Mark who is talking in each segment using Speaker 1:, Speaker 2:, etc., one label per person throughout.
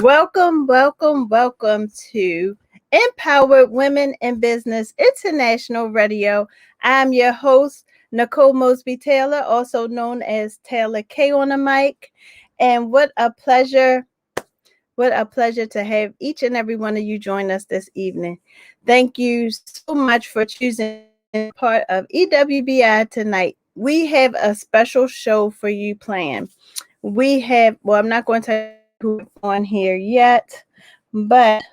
Speaker 1: Welcome, welcome, welcome to Empowered Women in Business International Radio. I'm your host, Nicole Mosby Taylor, also known as Taylor K on the mic. And what a pleasure to have each and every one of you join us this evening. Thank you so much for choosing part of EWBI tonight. We have a special show for you planned. I'm not going to tell you who's on here yet, but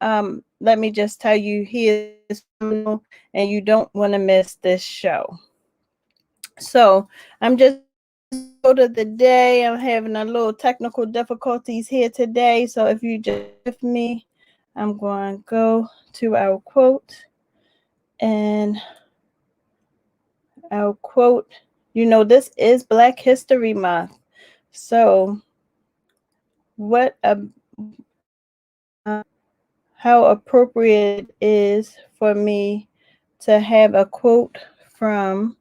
Speaker 1: let me just tell you, he is phenomenal, and you don't want to miss this show. So I'm just go to the day. I'm having a little technical difficulties here today. So if you just with me, I'm going to go to our quote. And our quote, this is Black History Month. So what a how appropriate it is for me to have a quote from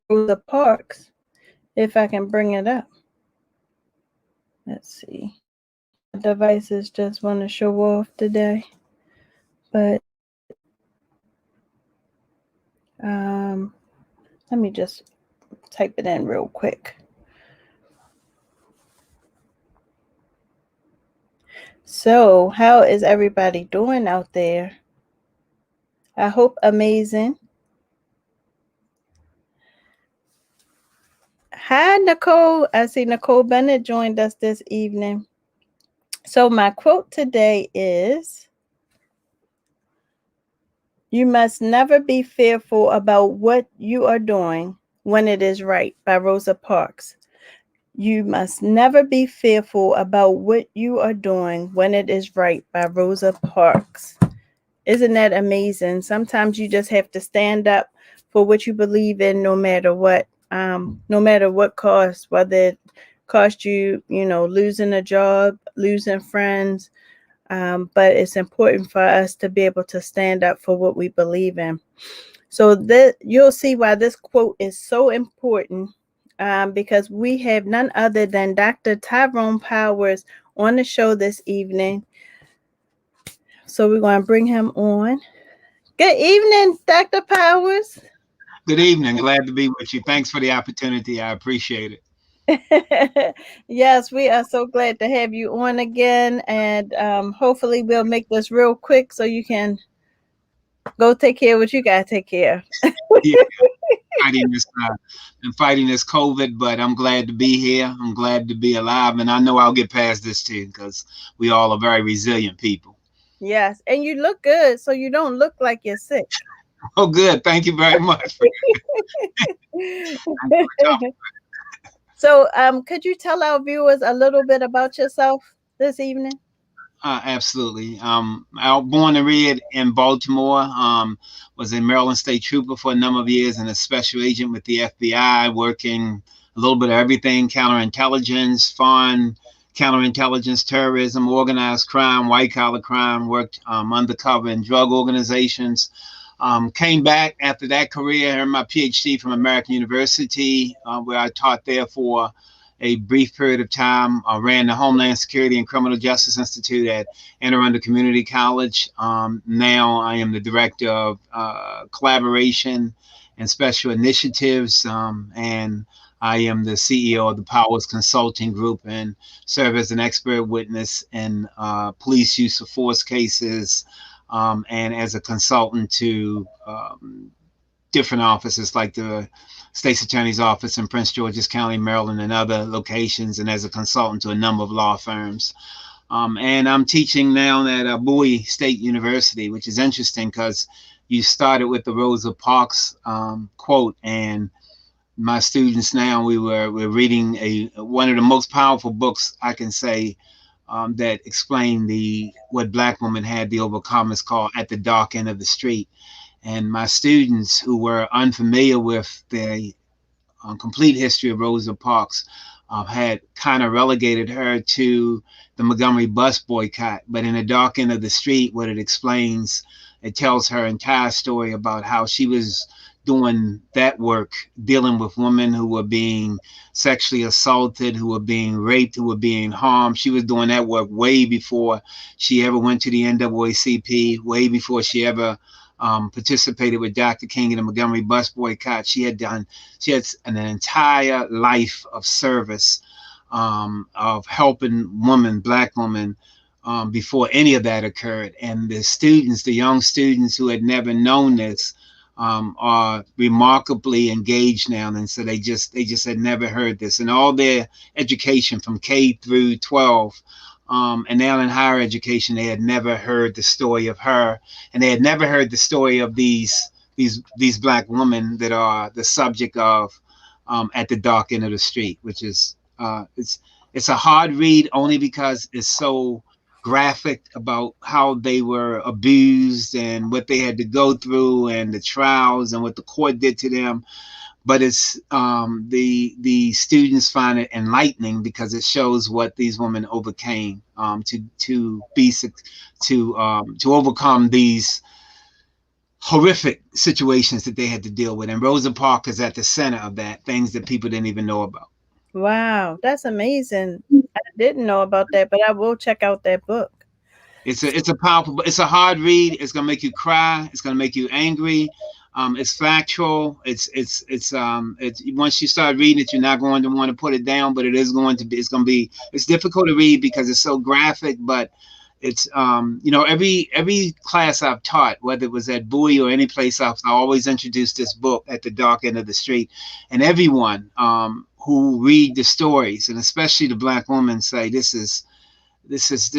Speaker 1: Rosa Parks, if I can bring it up. Let's see. My devices just want to show off today, but let me just type it in real quick. So, how is everybody doing out there? I hope amazing. Hi, Nicole. I see Nicole Bennett joined us this evening. So my quote today is, "You must never be fearful about what you are doing when it is right," by Rosa Parks. You must never be fearful about what you are doing when it is right, by Rosa Parks. Isn't that amazing? Sometimes you just have to stand up for what you believe in, no matter what cost, whether it cost you, losing a job, losing friends. But it's important for us to be able to stand up for what we believe in. So that you'll see why this quote is so important, because we have none other than Dr. Tyrone Powers on the show this evening. So we're going to bring him on. Good evening, Dr. Powers.
Speaker 2: Good evening. Glad to be with you. Thanks for the opportunity. I appreciate it.
Speaker 1: Yes, we are so glad to have you on again, and hopefully we'll make this real quick so you can go take care of what you got to take care of.
Speaker 2: Yeah, fighting this COVID, but I'm glad to be here. I'm glad to be alive, and I know I'll get past this too, because we all are very resilient people.
Speaker 1: Yes, and you look good, so you don't look like you're sick.
Speaker 2: Oh, good. Thank you very much.
Speaker 1: So, could you tell our viewers a little bit about yourself this evening?
Speaker 2: Absolutely. I was born and reared in Baltimore. Was a Maryland State Trooper for a number of years and a special agent with the FBI, working a little bit of everything: counterintelligence, foreign counterintelligence, terrorism, organized crime, white collar crime. Worked undercover in drug organizations. Came back after that career, earned my PhD from American University, where I taught there for a brief period of time. I ran the Homeland Security and Criminal Justice Institute at Anne Arundel Community College. Now I am the director of collaboration and special initiatives, and I am the CEO of the Powers Consulting Group and serve as an expert witness in police use of force cases, and as a consultant to different offices like the State's Attorney's Office in Prince George's County, Maryland, and other locations, and as a consultant to a number of law firms. And I'm teaching now at EWBI State University, which is interesting because you started with the Rosa Parks quote, and my students now, we're reading one of the most powerful books I can say that explain what Black women had to overcome, is called At the Dark End of the Street. And my students who were unfamiliar with the complete history of Rosa Parks had kind of relegated her to the Montgomery bus boycott. But in The Dark End of the Street, what it explains, it tells her entire story about how she was doing that work, dealing with women who were being sexually assaulted, who were being raped, who were being harmed. She was doing that work way before she ever went to the NAACP, way before she ever participated with Dr. King in the Montgomery bus boycott. She had an entire life of service, of helping women, Black women, before any of that occurred. And the students, the young students who had never known this, are remarkably engaged now, and so they just had never heard this. And all their education from K through 12, and now in higher education, they had never heard the story of her, and they had never heard the story of these Black women that are the subject of At the Dark End of the Street, which is it's a hard read only because it's so graphic about how they were abused and what they had to go through and the trials and what the court did to them. But it's the students find it enlightening because it shows what these women overcame, to overcome these horrific situations that they had to deal with. And Rosa Parks is at the center of that, things that people didn't even know about.
Speaker 1: Wow, that's amazing. I didn't know about that, but I will check out that book.
Speaker 2: It's a powerful, it's a hard read. It's gonna make you cry. It's gonna make you angry. It's factual. It's once you start reading it, you're not going to want to put it down, but it is going to be. It's going to be. It's difficult to read because it's so graphic, but it's every class I've taught, whether it was at EWBI or any place else, I always introduce this book, At the Dark End of the Street, and everyone who read the stories, and especially the Black women, say this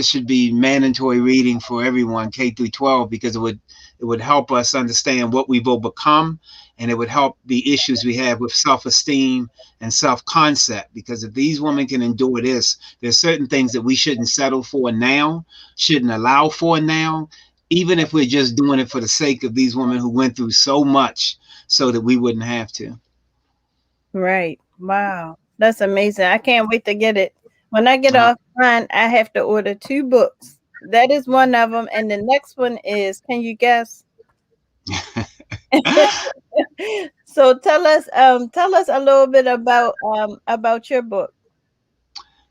Speaker 2: should be mandatory reading for everyone, K through 12, because it would help us understand what we've overcome, and it would help the issues we have with self-esteem and self-concept. Because if these women can endure this, there's certain things that we shouldn't settle for now, shouldn't allow for now, even if we're just doing it for the sake of these women who went through so much so that we wouldn't have to.
Speaker 1: Right. Wow. That's amazing. I can't wait to get it. When I get
Speaker 2: Uh,
Speaker 1: offline, I have to order 2 books. That is one of them. And the next one is, can you guess? So tell us a little bit about your book.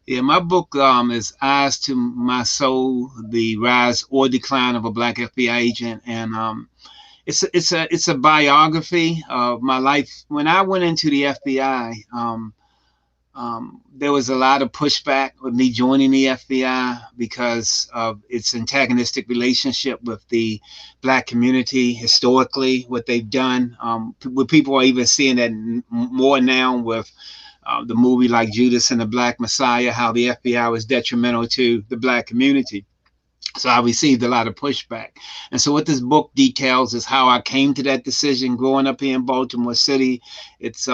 Speaker 2: Yeah, my book is Eyes to My Soul: The Rise or Decline of a Black FBI Agent, and it's a biography of my life. When I went into the FBI, there was a lot of pushback with me joining the FBI because of its antagonistic relationship with the Black community historically, what they've done. What people are even seeing that more now with the movie like Judas and the Black Messiah, how the FBI was detrimental to the Black community. So I received a lot of pushback. And so what this book details is how I came to that decision growing up here in Baltimore City. It's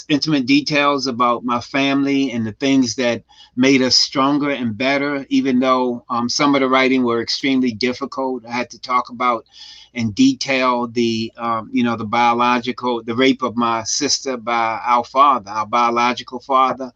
Speaker 2: intimate details about my family and the things that made us stronger and better, even though some of the writing were extremely difficult. I had to talk about in detail the rape of my sister by our father, our biological father.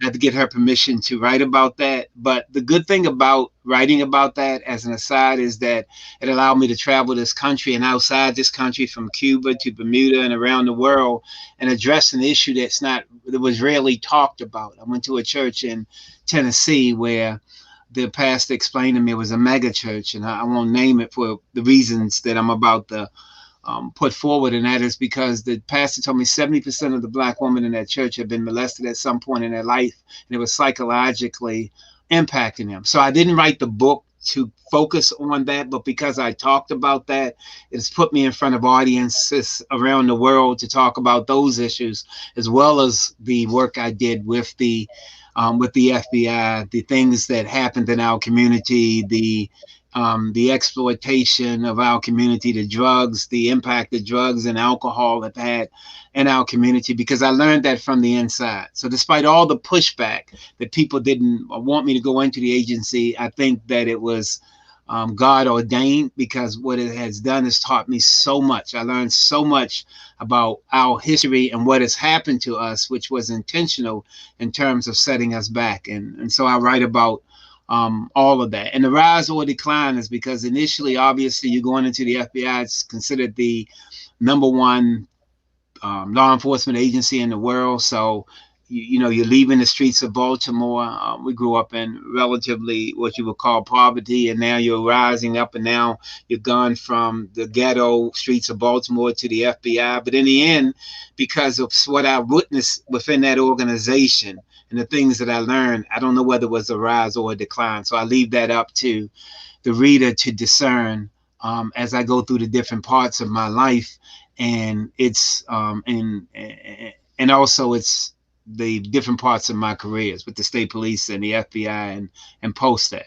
Speaker 2: I had to get her permission to write about that. But the good thing about writing about that, as an aside, is that it allowed me to travel this country and outside this country, from Cuba to Bermuda and around the world, and address an issue that was rarely talked about. I went to a church in Tennessee where the pastor explained to me it was a mega church, and I won't name it for the reasons that I'm about to put forward, and that is because the pastor told me 70% of the Black women in that church had been molested at some point in their life, and it was psychologically impacting them. So I didn't write the book to focus on that, but because I talked about that, it's put me in front of audiences around the world to talk about those issues, as well as the work I did with the FBI, the things that happened in our community, the exploitation of our community, the drugs, the impact that drugs and alcohol have had in our community, because I learned that from the inside. So despite all the pushback that people didn't want me to go into the agency, I think that it was God ordained, because what it has done is taught me so much. I learned so much about our history and what has happened to us, which was intentional in terms of setting us back. And so I write about all of that. And the rise or decline is because initially, obviously, you're going into the FBI. It's considered the number one law enforcement agency in the world. So, you know, you're leaving the streets of Baltimore. We grew up in relatively what you would call poverty, and now you're rising up, and now you're gone from the ghetto streets of Baltimore to the FBI. But in the end, because of what I witnessed within that organization and the things that I learned, I don't know whether it was a rise or a decline. So I leave that up to the reader to discern as I go through the different parts of my life, and and also it's the different parts of my careers with the state police and the FBI and post that.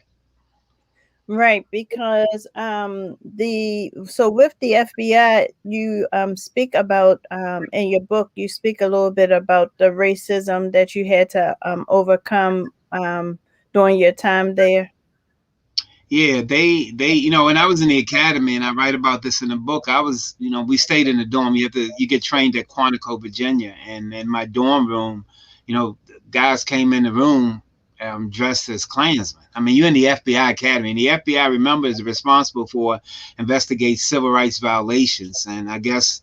Speaker 1: Right, because the so with the FBI, you speak about in your book, you speak a little bit about the racism that you had to overcome during your time there.
Speaker 2: Yeah, you know, when I was in the academy, and I write about this in the book, I was, you know, we stayed in the dorm. You get trained at Quantico, Virginia, and in my dorm room, you know, guys came in the room dressed as Klansmen. I mean, you're in the FBI academy, and the FBI, remember, is responsible for investigate civil rights violations, and I guess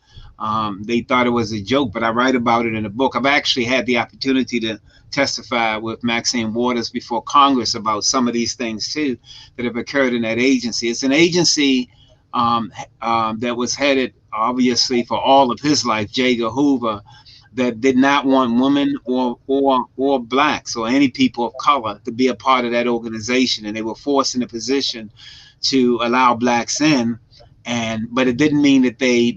Speaker 2: they thought it was a joke, but I write about it in the book. I've actually had the opportunity to testify with Maxine Waters before Congress about some of these things too that have occurred in that agency. It's an agency that was headed, obviously, for all of his life, J. Edgar Hoover, that did not want women or blacks or any people of color to be a part of that organization, and they were forced in a position to allow blacks in. And but it didn't mean that they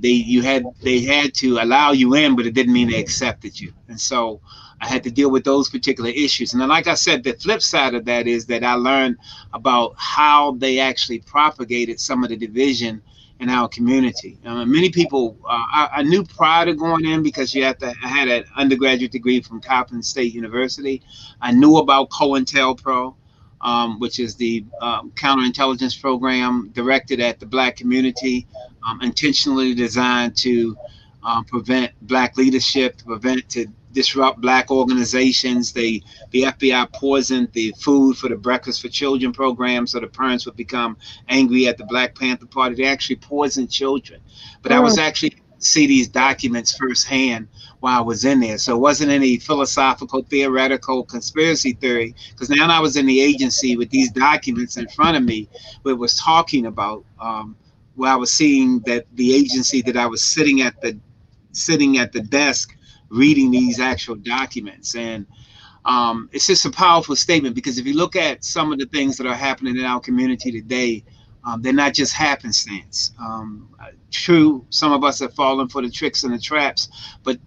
Speaker 2: had to allow you in, but it didn't mean they accepted you. And so I had to deal with those particular issues. And then, like I said, the flip side of that is that I learned about how they actually propagated some of the division in our community. Many people, I knew prior to going in, because I had an undergraduate degree from Coppin State University. I knew about COINTELPRO, which is the counterintelligence program directed at the black community, intentionally designed to prevent black leadership, to disrupt black organizations. The FBI poisoned the food for the Breakfast for Children program, so the parents would become angry at the Black Panther Party. They actually poisoned children. But I was actually see these documents firsthand while I was in there. So it wasn't any philosophical, theoretical conspiracy theory, because now I was in the agency with these documents in front of me, where it was talking about where I was seeing that the agency that I was sitting at the desk reading these actual documents. And it's just a powerful statement, because if you look at some of the things that are happening in our community today, they're not just happenstance. True, some of us have fallen for the tricks and the traps, but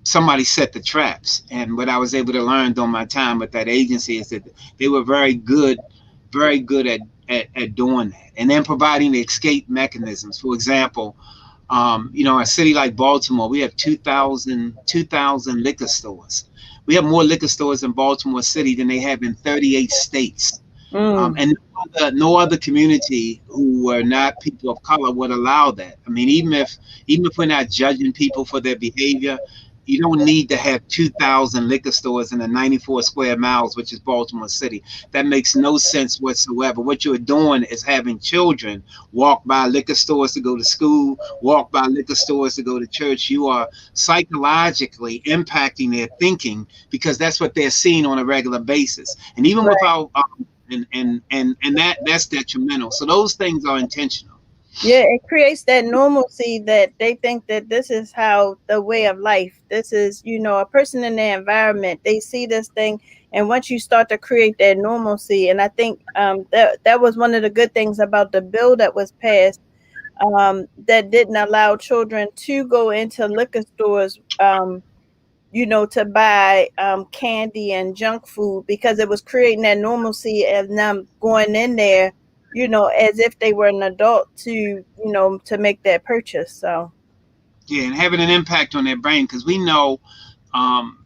Speaker 2: somebody set the traps. And what I was able to learn during my time with that agency is that they were very good at doing that, and then providing the escape mechanisms. For example, you know, a city like Baltimore, we have 2,000 liquor stores. We have more liquor stores in Baltimore City than they have in 38 states. And no other community who were not people of color would allow that. I mean, even if we're not judging people for their behavior, you don't need to have 2,000 liquor stores in a 94 square miles, which is Baltimore City. That makes no sense whatsoever. What you're doing is having children walk by liquor stores to go to school, walk by liquor stores to go to church. You are psychologically impacting their thinking, because that's what they're seeing on a regular basis. And even without that's detrimental. So those things are intentional.
Speaker 1: Yeah, it creates that normalcy that they think that this is how the way of life. This is, you know, a person in their environment. They see this thing, and once you start to create that normalcy, and I think that was one of the good things about the bill that was passed, that didn't allow children to go into liquor stores, you know, to buy candy and junk food, because it was creating that normalcy of them going in there, you know, as if they were an adult to, you know, to make that purchase. So
Speaker 2: Yeah, and having an impact on their brain, because we know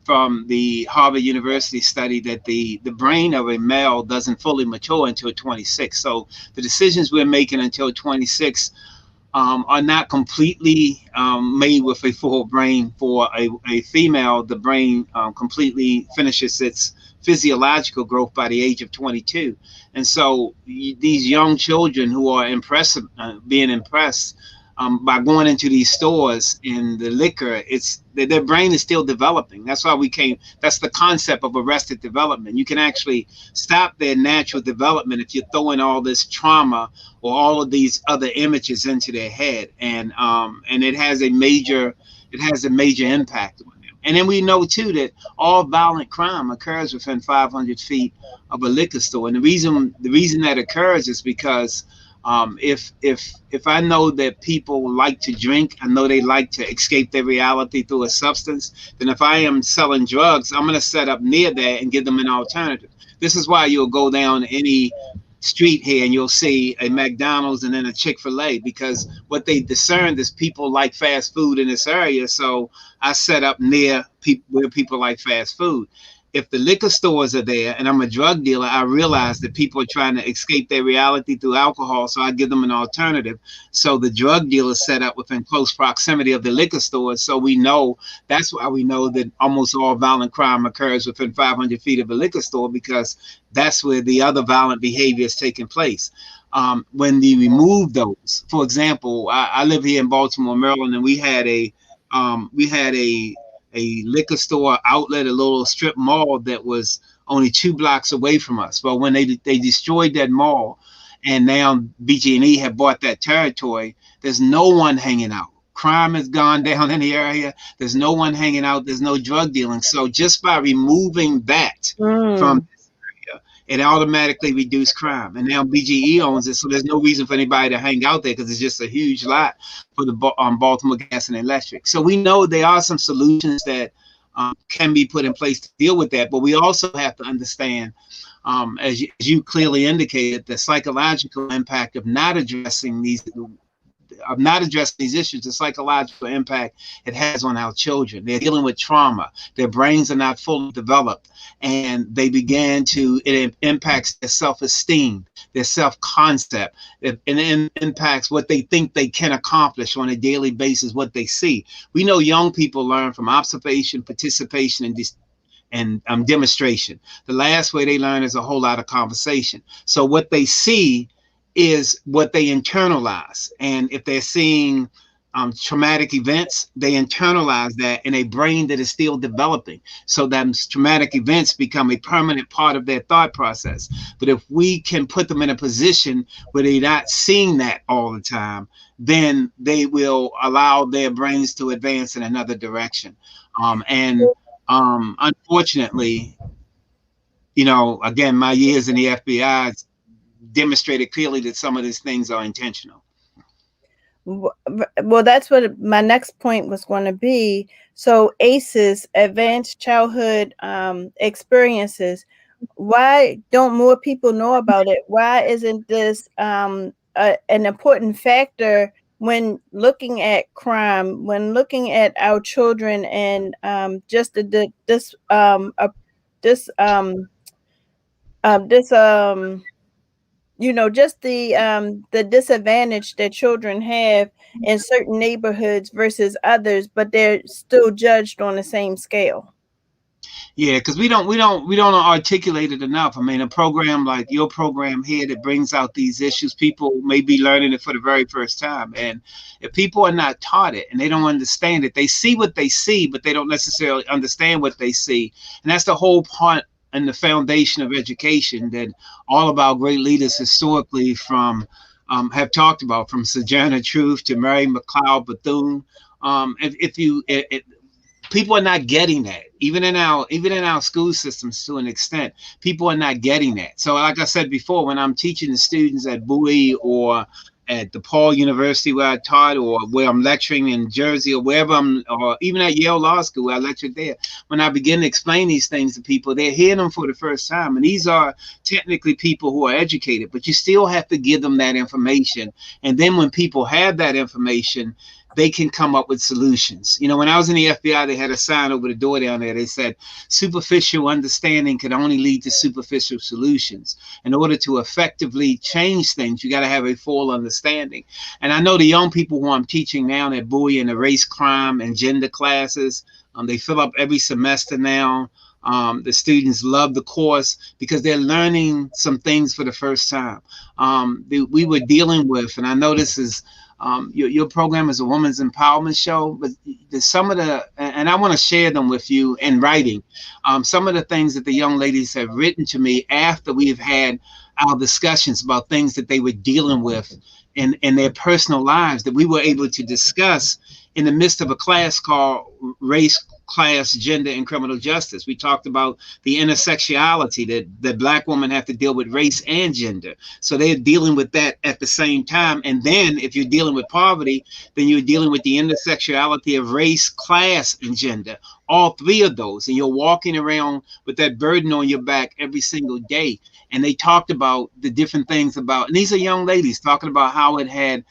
Speaker 2: from the Harvard University study that the brain of a male doesn't fully mature until 26. So the decisions we're making until 26 are not completely made with a full brain. For a female, the brain completely finishes its physiological growth by the age of 22. And so these young children who are being impressed by going into these stores in the liquor, it's their brain is still developing. That's why we came. That's the concept of arrested development. You can actually stop their natural development if you're throwing all this trauma or all of these other images into their head, and it has a major impact on them. And then we know too that all violent crime occurs within 500 feet of a liquor store, and the reason that occurs is because if I know that people like to drink, I know they like to escape their reality through a substance, then if I am selling drugs, I'm going to set up near that and give them an alternative. This is why you'll go down any street here and you'll see a McDonald's and then a Chick-fil-A, because what they discerned is people like fast food in this area. So I set up near people where people like fast food. If the liquor stores are there and I'm a drug dealer, I realize that people are trying to escape their reality through alcohol. So I give them an alternative. So the drug dealers set up within close proximity of the liquor stores. So we know, that's why we know that almost all violent crime occurs within 500 feet of a liquor store, because that's where the other violent behavior is taking place. When they remove those, for example, I live here in Baltimore, Maryland, and we had a liquor store outlet, a little strip mall that was only 2 blocks away from us. But when they destroyed that mall, and now BG&E have bought that territory, there's no one hanging out. Crime has gone down in the area. There's no one hanging out. There's no drug dealing. So just by removing that from this area, it automatically reduced crime. And now BGE owns it, so there's no reason for anybody to hang out there, because it's just a huge lot for the Baltimore Gas and Electric. So we know there are some solutions that can be put in place to deal with that, but we also have to understand, as you clearly indicated, the psychological impact of not addressing these issues, the psychological impact it has on our children. They're dealing with trauma. Their brains are not fully developed, and it impacts their self-esteem, their self-concept. And it impacts what they think they can accomplish on a daily basis, what they see. We know young people learn from observation, participation, and demonstration. The last way they learn is a whole lot of conversation. So what they see is what they internalize. And if they're seeing traumatic events, they internalize that in a brain that is still developing. So that traumatic events become a permanent part of their thought process. But if we can put them in a position where they're not seeing that all the time, then they will allow their brains to advance in another direction. Unfortunately, again, my years in the FBI demonstrated clearly that some of these things are intentional.
Speaker 1: Well, that's what my next point was going to be. So ACEs, advanced childhood experiences, why don't more people know about it? Why isn't this an important factor when looking at crime, when looking at our children, and just this just the disadvantage that children have in certain neighborhoods versus others, but they're still judged on the same scale.
Speaker 2: Yeah, because we don't articulate it enough. I mean, a program like your program here that brings out these issues, people may be learning it for the very first time. And if people are not taught it and they don't understand it, they see what they see, but they don't necessarily understand what they see. And that's the whole part and the foundation of education that all of our great leaders historically have talked about, from Sojourner Truth to Mary McLeod Bethune. People are not getting that, even in our school systems to an extent. People are not getting that. So like I said before, when I'm teaching the students at Bowie or at DePaul University where I taught, or where I'm lecturing in Jersey, or wherever or even at Yale Law School where I lectured there, when I begin to explain these things to people, they're hearing them for the first time. And these are technically people who are educated, but you still have to give them that information. And then when people have that information, they can come up with solutions. When I was in the FBI, they had a sign over the door down there. They said, superficial understanding can only lead to superficial solutions. In order to effectively change things, you got to have a full understanding. And I know the young people who I'm teaching now at Bowie in the race, crime, and gender classes, they fill up every semester now. The students love the course because they're learning some things for the first time. We were dealing with, and I know this is Your program is a woman's empowerment show, but some of the, and I want to share them with you in writing. Some of the things that the young ladies have written to me after we've had our discussions about things that they were dealing with in their personal lives that we were able to discuss in the midst of a class called Race, Class, Gender, and Criminal Justice. We talked about the intersectionality that Black women have to deal with race and gender. So they're dealing with that at the same time. And then if you're dealing with poverty, then you're dealing with the intersectionality of race, class, and gender. All three of those. And you're walking around with that burden on your back every single day. And they talked about the different things about, and these are young ladies talking about how it had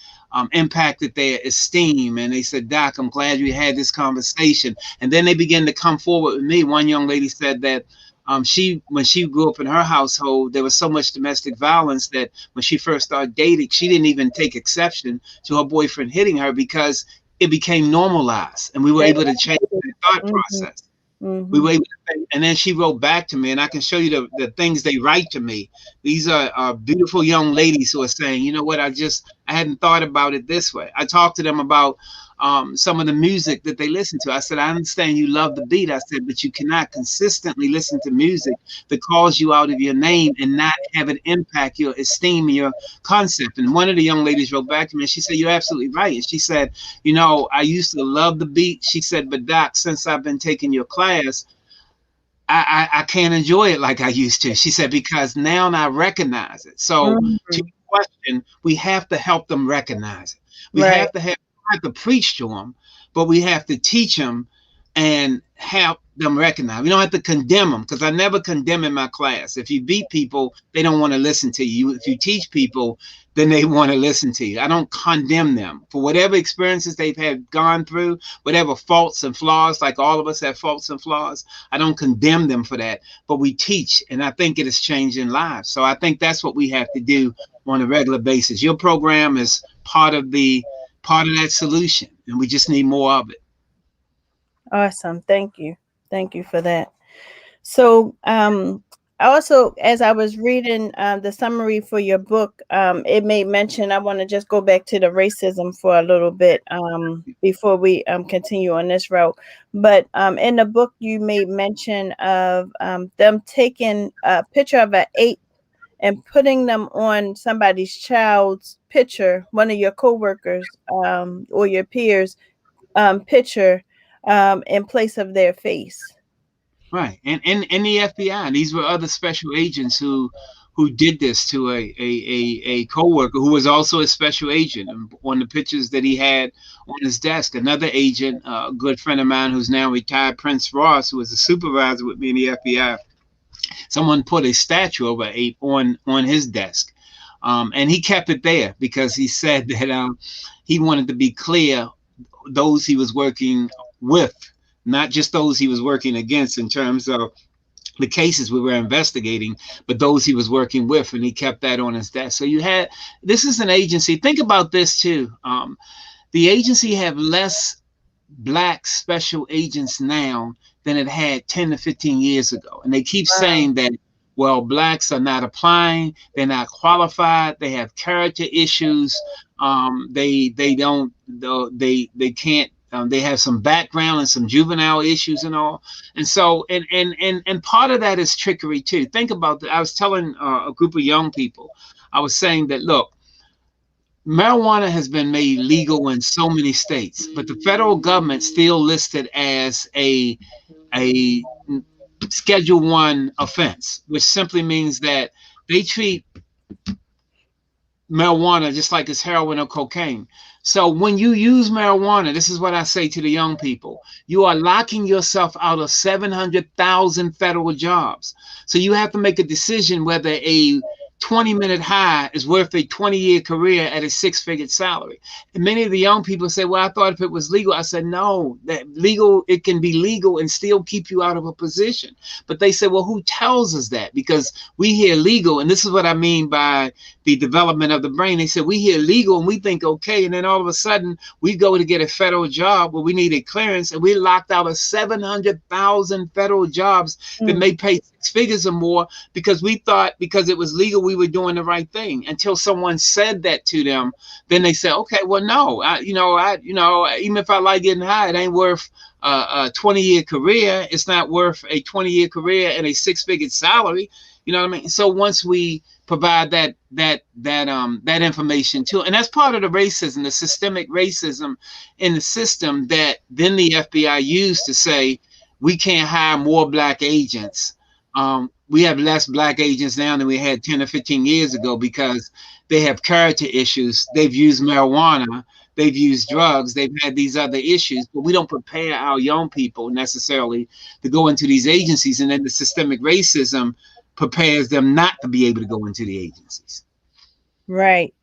Speaker 2: impacted their esteem. And they said, Doc, I'm glad we had this conversation. And then they began to come forward with me. One young lady said that when she grew up in her household, there was so much domestic violence that when she first started dating, she didn't even take exception to her boyfriend hitting her because it became normalized. And we were able to change the thought process. We were able to, and then she wrote back to me, and I can show you the things they write to me. These are beautiful young ladies who are saying, you know what, I hadn't thought about it this way. I talked to them about some of the music that they listen to. I said, I understand you love the beat. I said, but you cannot consistently listen to music that calls you out of your name and not have it impact your esteem and your concept. And one of the young ladies wrote back to me, and she said, you're absolutely right. And she said, you know, I used to love the beat. She said, but Doc, since I've been taking your class, I can't enjoy it like I used to. She said, because now I recognize it. So to your question, we have to help them recognize it. We have to preach to them, but we have to teach them and help them recognize. We don't have to condemn them, because I never condemn in my class. If you beat people, they don't want to listen to you. If you teach people, then they want to listen to you. I don't condemn them for whatever experiences they've had gone through, whatever faults and flaws, like all of us have faults and flaws. I don't condemn them for that, but we teach, and I think it is changing lives. So I think that's what we have to do on a regular basis. Your program is part of that solution, and we just need more of it.
Speaker 1: Awesome. Thank you. Thank you for that. So also, as I was reading the summary for your book, it made mention, I want to just go back to the racism for a little bit before we continue on this route. But in the book, you made mention of them taking a picture of an ape and putting them on somebody's child's picture, one of your coworkers or your peers' picture in place of their face.
Speaker 2: Right. And in the FBI, these were other special agents who did this to a coworker who was also a special agent. And on the pictures that he had on his desk, another agent, a good friend of mine who's now retired, Prince Ross, who was a supervisor with me in the FBI, someone put a statue of an ape on his desk. And he kept it there because he said that he wanted to be clear those he was working with, not just those he was working against in terms of the cases we were investigating, but those he was working with, and he kept that on his desk. So this is an agency. Think about this too. The agency have less Black special agents now than it had 10 to 15 years ago. And they keep saying that, well, Blacks are not applying, they're not qualified, they have character issues, they can't. They have some background and some juvenile issues and all. And so, and part of that is trickery too. Think about that. I was telling a group of young people, I was saying that, look, marijuana has been made legal in so many states, but the federal government still listed as a Schedule 1 offense, which simply means that they treat marijuana just like it's heroin or cocaine. So when you use marijuana, this is what I say to the young people, you are locking yourself out of 700,000 federal jobs. So you have to make a decision whether a 20-minute high is worth a 20-year career at a 6-figure salary. And many of the young people say, well, I thought if it was legal. I said, no, it can be legal and still keep you out of a position. But they said, well, who tells us that? Because we hear legal, and this is what I mean by the development of the brain. They said, we hear legal and we think, okay, and then all of a sudden we go to get a federal job where we need a clearance, and we're locked out of 700,000 federal jobs that may pay $6 six figures or more because we thought because it was legal we were doing the right thing until someone said that to them. Then they said, okay, well, no, even if I like getting high, it ain't worth a 20-year career. It's not worth a 20-year career and a six-figure salary. You know what I mean? So once we provide that information too, and that's part of the racism, the systemic racism in the system that then the FBI used to say we can't hire more black agents. We have less black agents now than we had 10 or 15 years ago because they have character issues. They've used marijuana. They've used drugs. They've had these other issues, but we don't prepare our young people necessarily to go into these agencies. And then the systemic racism prepares them not to be able to go into the agencies.
Speaker 1: Right.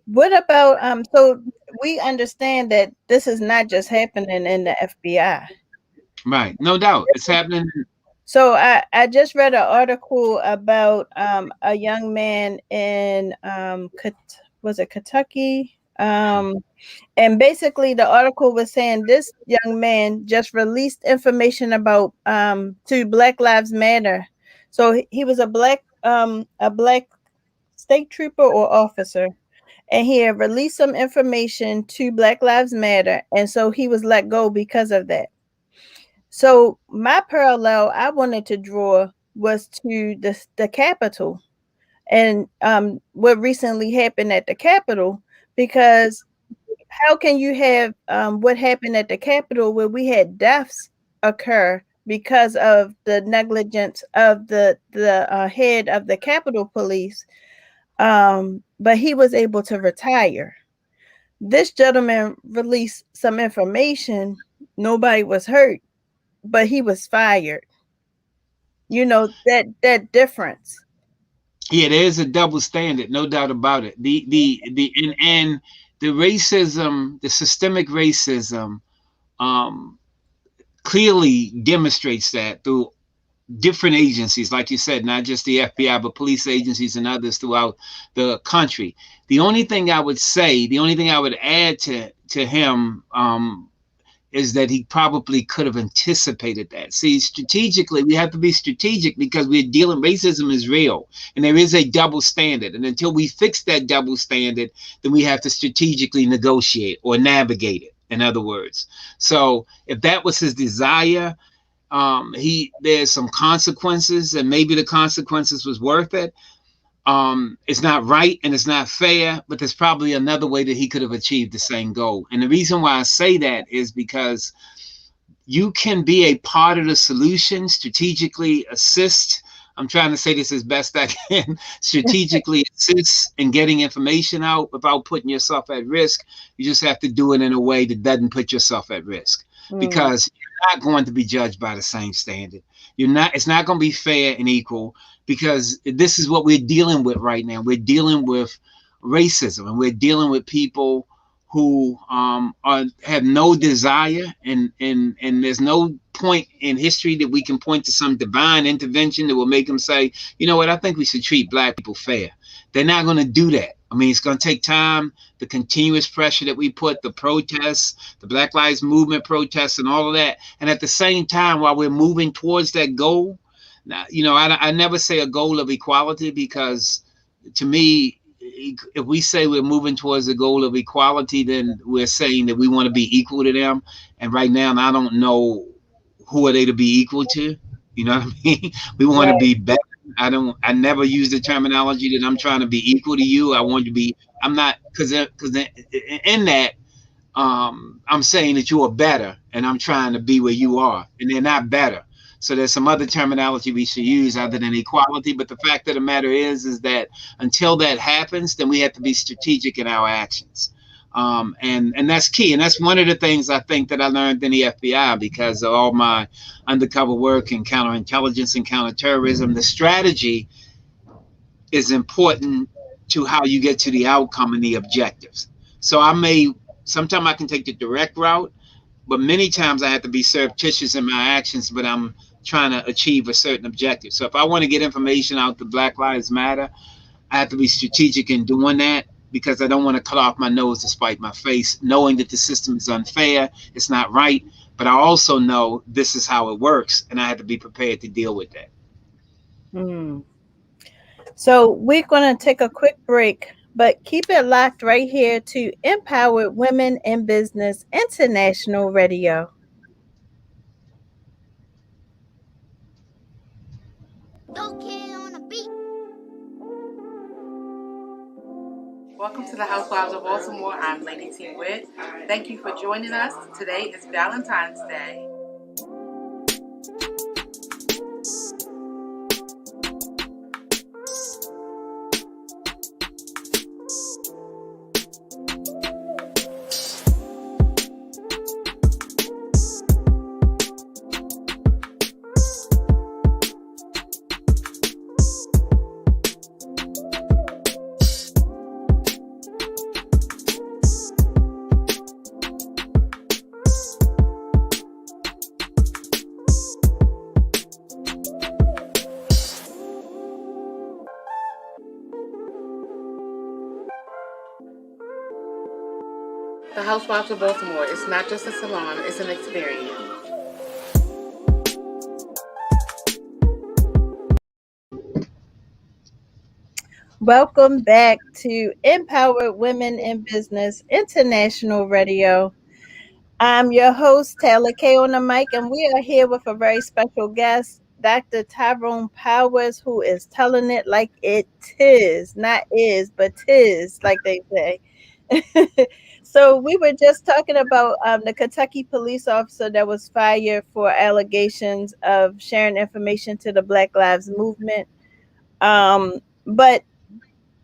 Speaker 1: What about so we understand that this is not just happening in the FBI.
Speaker 2: Right. No doubt. It's happening.
Speaker 1: So I just read an article about a young man in was it Kentucky? And basically the article was saying this young man just released information about to Black Lives Matter. So he was a black state trooper or officer, and he had released some information to Black Lives Matter, and so he was let go because of that. So my parallel I wanted to draw was to the Capitol and what recently happened at the Capitol, because how can you have what happened at the Capitol where we had deaths occur because of the negligence of the head of the Capitol Police, but he was able to retire. This gentleman released some information, nobody was hurt, but he was fired. You know, that difference.
Speaker 2: Yeah, there's a double standard, no doubt about it. And the racism, the systemic racism, clearly demonstrates that through different agencies, like you said, not just the FBI, but police agencies and others throughout the country. The only thing I would say, the only thing I would add to him is that he probably could have anticipated that. See, strategically, we have to be strategic because we're dealing, racism is real and there is a double standard. And until we fix that double standard, then we have to strategically negotiate or navigate it, in other words. So if that was his desire, there's some consequences and maybe the consequences was worth it. It's not right and it's not fair, but there's probably another way that he could have achieved the same goal. And the reason why I say that is because you can be a part of the solution, strategically assist. I'm trying to say this as best I can, strategically assist in getting information out without putting yourself at risk. You just have to do it in a way that doesn't put yourself at risk, because you're not going to be judged by the same standard. It's not going to be fair and equal, because this is what we're dealing with right now. We're dealing with racism, and we're dealing with people who have no desire, and there's no point in history that we can point to some divine intervention that will make them say, you know what, I think we should treat black people fair. They're not going to do that. I mean, it's going to take time, the continuous pressure that we put, the protests, the Black Lives Movement protests and all of that. And at the same time, while we're moving towards that goal, now, you know, I never say a goal of equality, because to me, if we say we're moving towards the goal of equality, then we're saying that we want to be equal to them. And right now, I don't know who are they to be equal to. You know what I mean? We want to be better. I never use the terminology that I'm trying to be equal to you. I want to be, I'm not, because in that, I'm saying that you are better and I'm trying to be where you are, and they're not better. So there's some other terminology we should use other than equality. But the fact of the matter is that until that happens, then we have to be strategic in our actions. And that's key. And that's one of the things I think that I learned in the FBI because of all my undercover work in counterintelligence and counterterrorism. The strategy is important to how you get to the outcome and the objectives. So sometimes I can take the direct route, but many times I have to be surreptitious in my actions, but I'm trying to achieve a certain objective. So if I want to get information out to Black Lives Matter, I have to be strategic in doing that, because I don't want to cut off my nose to spite my face, knowing that the system is unfair, it's not right, but I also know this is how it works, and I have to be prepared to deal with that.
Speaker 1: Mm. So we're going to take a quick break, but keep it locked right here to Empowered Women in Business International Radio.
Speaker 3: Welcome to the Housewives of Baltimore. I'm Lady T. Witt. Thank you for joining us. Today is Valentine's Day. The Housewives of Baltimore. It's not just a salon, it's an experience.
Speaker 1: Welcome back to Empowered Women in Business International Radio. I'm your host, Taylor K on the mic, and we are here with a very special guest, Dr. Tyrone Powers, who is telling it like it is, not is, but tis, like they say. So we were just talking about the Kentucky police officer that was fired for allegations of sharing information to the Black Lives Movement. But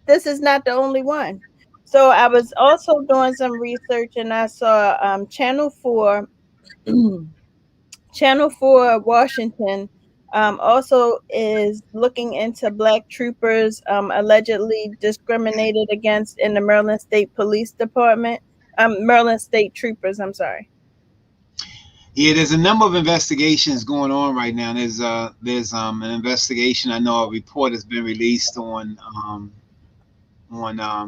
Speaker 1: this is not the only one. So I was also doing some research and I saw Channel 4, Channel 4 Washington also is looking into black troopers allegedly discriminated against in the Maryland State Police Department. Maryland State Troopers, I'm sorry.
Speaker 2: Yeah, there's a number of investigations going on right now. There's an investigation. I know a report has been released on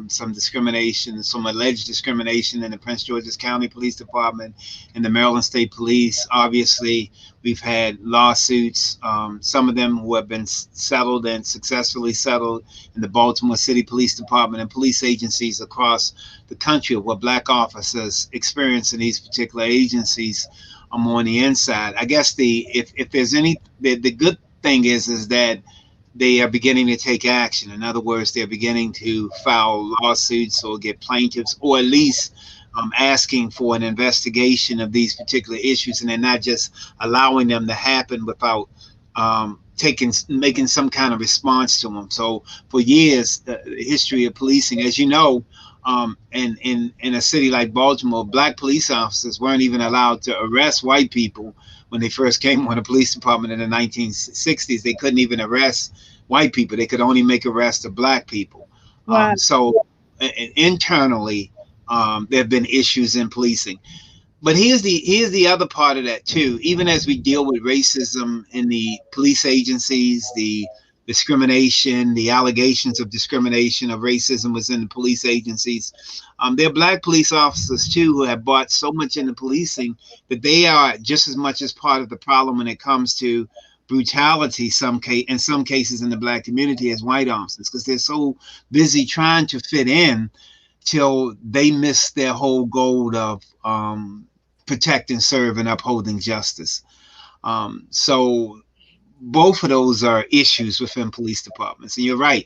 Speaker 2: some discrimination, some alleged discrimination in the Prince George's County Police Department and the Maryland State Police. Obviously, we've had lawsuits, some of them who have been settled and successfully settled in the Baltimore City Police Department and police agencies across the country where black officers experience in these particular agencies on the inside. I guess if there's the good thing is that they are beginning to take action. In other words, they're beginning to file lawsuits or get plaintiffs, or at least asking for an investigation of these particular issues, and they're not just allowing them to happen without making some kind of response to them. So, for years, the history of policing, as you know, in a city like Baltimore, black police officers weren't even allowed to arrest white people when they first came on the police department in the 1960s. They couldn't even arrest white people. They could only make arrests of black people.
Speaker 1: Wow.
Speaker 2: So internally, there have been issues in policing. But here's the other part of that too. Even as we deal with racism in the police agencies, the discrimination, the allegations of discrimination of racism within the police agencies, there are black police officers too who have bought so much into policing that they are just as much as part of the problem when it comes to brutality. In some cases in the black community as white officers, because they're so busy trying to fit in till they miss their whole goal of protecting, serving, upholding justice. So both of those are issues within police departments. And you're right.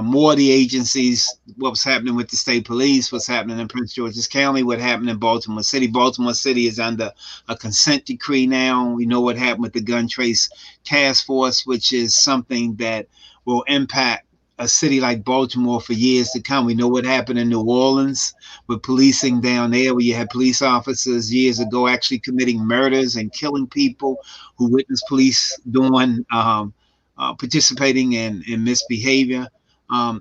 Speaker 2: More of the agencies, what's happening with the state police, what's happening in Prince George's County, what happened in Baltimore City. Baltimore City is under a consent decree now. We know what happened with the Gun Trace Task Force, which is something that will impact a city like Baltimore for years to come. We know what happened in New Orleans with policing down there, where you had police officers years ago actually committing murders and killing people who witnessed police doing participating in misbehavior.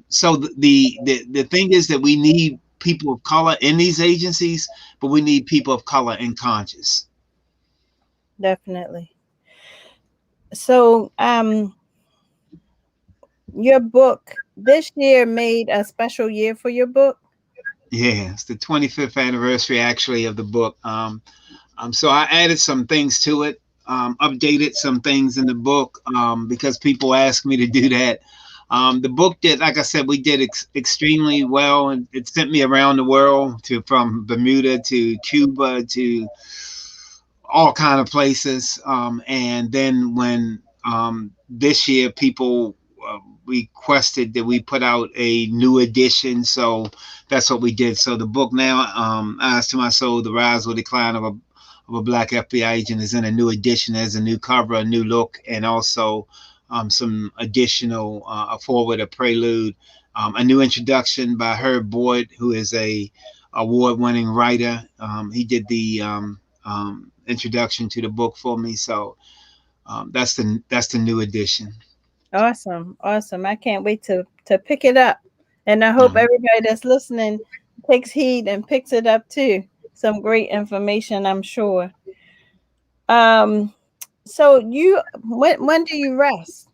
Speaker 2: So the thing is that we need people of color in these agencies, but we need people of color in conscious.
Speaker 1: Definitely. So your book this year made a special year for your book.
Speaker 2: Yeah, it's the 25th anniversary actually of the book. So I added some things to it. updated some things in the book because people asked me to do that. The book did, like I said, we did extremely well, and it sent me around the world to from Bermuda to Cuba to all kind of places. And then when this year people requested that we put out a new edition, so that's what we did. So the book now, Eyes to My Soul: The Rise or Decline of a Black FBI Agent, is in a new edition. There's a new cover, a new look, and also some additional a forward, a prelude, a new introduction by Herb Boyd, who is a award-winning writer. He did the introduction to the book for me, so that's the new edition.
Speaker 1: Awesome. Awesome. I can't wait to pick it up. And I hope
Speaker 2: Mhm.
Speaker 1: everybody that's listening takes heed and picks it up too. Some great information, I'm sure. Um, so when do you rest?